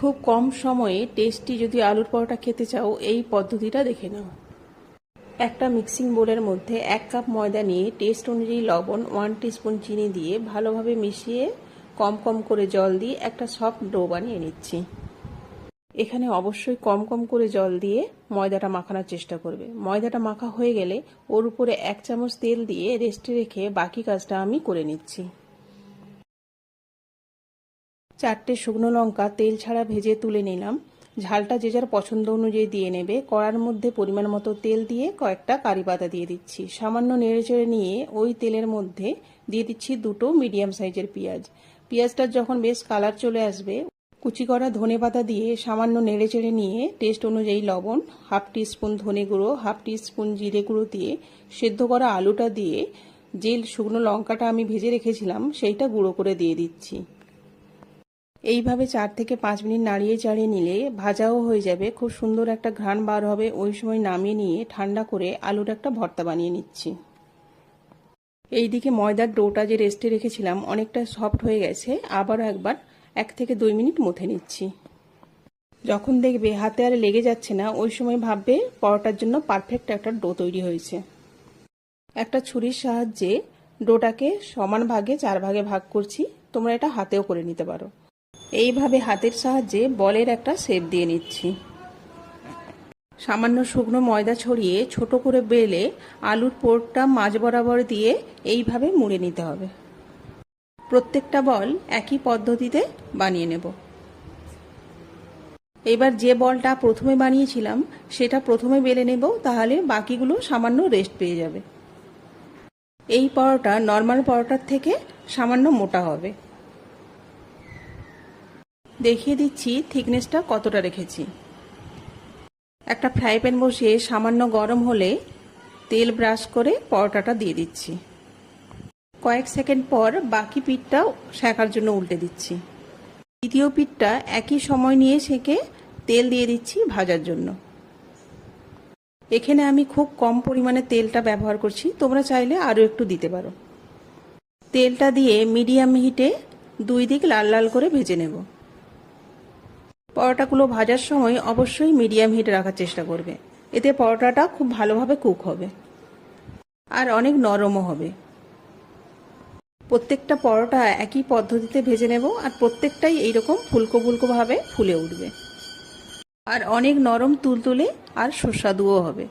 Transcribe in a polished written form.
খুব কম সময়ে টেস্টি যদি আলুর পরোটা খেতে চাও এই পদ্ধতিটা দেখে নাও। একটা মিক্সিং বোলের মধ্যে 1 কাপ ময়দা নিয়ে টেস্ট অনুযায়ী লবণ, 1 টিস্পুন চিনি দিয়ে ভালোভাবে মিশিয়ে কম কম করে জল দিয়ে একটা সফট ডো বানিয়ে নিচ্ছি। এখানে অবশ্যই কম কম করে জল দিয়ে ময়দাটা মাখানোর চেষ্টা করবে। ময়দাটা মাখা হয়ে গেলে ওর উপরে 1 চামচ তেল দিয়ে রেস্টে রেখে বাকি কাজটা আমি করে নিচ্ছি। 4টে শুকনো লঙ্কা তেল ছাড়া ভেজে তুলে নিলাম। ঝালটা যে যার পছন্দ অনুযায়ী দিয়ে নেবে। কড়ার মধ্যে পরিমাণ মতো তেল দিয়ে কয়েকটা কারি পাতা দিয়ে দিচ্ছি। সামান্য নেড়েচেড়ে নিয়ে ওই তেলের মধ্যে দিয়ে দিচ্ছি 2টো মিডিয়াম সাইজের পেঁয়াজ। পেঁয়াজটার যখন বেশ কালার চলে আসবে, কুচি করা ধনে পাতা দিয়ে সামান্য নেড়েচেড়ে নিয়ে টেস্ট অনুযায়ী লবণ, 1/2 টিস্পুন ধনে গুঁড়ো, 1/2 টিস্পুন জিরে গুঁড়ো দিয়ে সেদ্ধ করা আলুটা দিয়ে যে শুকনো লঙ্কাটা আমি ভেজে রেখেছিলাম সেইটা গুঁড়ো করে দিয়ে দিচ্ছি। এইভাবে 4 থেকে 5 মিনিট নাড়িয়ে চাড়িয়ে নিলে ভাজাও হয়ে যাবে, খুব সুন্দর একটা ঘ্রাণ বার হবে। ওই সময় নামিয়ে নিয়ে ঠান্ডা করে আলুর একটা ভর্তা বানিয়ে নিচ্ছি। এইদিকে ময়দার ডোটা যে রেস্টে রেখেছিলাম অনেকটা সফট হয়ে গেছে, আবারও একবার 1 থেকে 2 মিনিট মথে নিচ্ছি। যখন দেখবে হাতে আর লেগে যাচ্ছে না, ওই সময় ভাববে পরোটার জন্য পারফেক্ট একটা ডো তৈরি হয়েছে। একটা ছুরির সাহায্যে ডোটাকে সমান ভাগে 4 ভাগে ভাগ করছি। তোমরা এটা হাতেও করে নিতে পারো। এইভাবে হাতের সাহায্যে বলের একটা শেপ দিয়ে নিচ্ছি। সামান্য শুকনো ময়দা ছড়িয়ে ছোট করে বেলে আলুর পোরটা মাঝ বরাবর দিয়ে এইভাবে মুড়ে নিতে হবে। প্রত্যেকটা বল একই পদ্ধতিতে বানিয়ে নেব। এবার যে বলটা প্রথমে বানিয়েছিলাম সেটা প্রথমে বেলে নেব, তাহলে বাকিগুলো সামান্য রেস্ট পেয়ে যাবে। এই পরোটা নর্মাল পরোটার থেকে সামান্য মোটা হবে। দেখিয়ে দিচ্ছি থিকনেসটা কতটা রেখেছি। একটা ফ্রাই প্যান বসিয়ে সামান্য গরম হলে তেল ব্রাশ করে পরোটাটা দিয়ে দিচ্ছি। কয়েক সেকেন্ড পর বাকি পিঠটাও সেঁকার জন্য উল্টে দিচ্ছি। দ্বিতীয় পিঠটা একই সময় নিয়ে সেঁকে তেল দিয়ে দিচ্ছি ভাজার জন্য। এখানে আমি খুব কম পরিমাণে তেলটা ব্যবহার করছি, তোমরা চাইলে আরও একটু দিতে পারো। তেলটা দিয়ে মিডিয়াম হিটে 2 দিক লাল লাল করে ভেজে নেব। পরোটাগুলো ভাজার সময় অবশ্যই মিডিয়াম হিটে রাখার চেষ্টা করবে, এতে পরোটাটা খুব ভালোভাবে কুক হবে আর অনেক নরমও হবে। প্রত্যেকটা পরোটা একই পদ্ধতিতে ভেজে নেব আর প্রত্যেকটাই এইরকম ফুলকো ফুলকোভাবে ফুলে উঠবে আর অনেক নরম তুলতুলে আর সুস্বাদুও হবে।